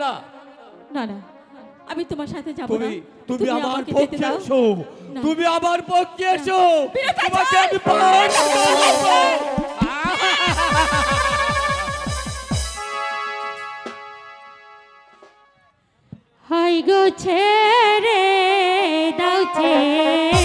না না না, আমি তোমার সাথে যাব না। তুমি আমার আমাকে যেতে পক্ষে দাও। এসো, না। তুমি আমার পক্ষে এসো, বিরতা তোমাকে চাই। আমি পাই। হাই গো ছেড়ে দাও ছেড়ে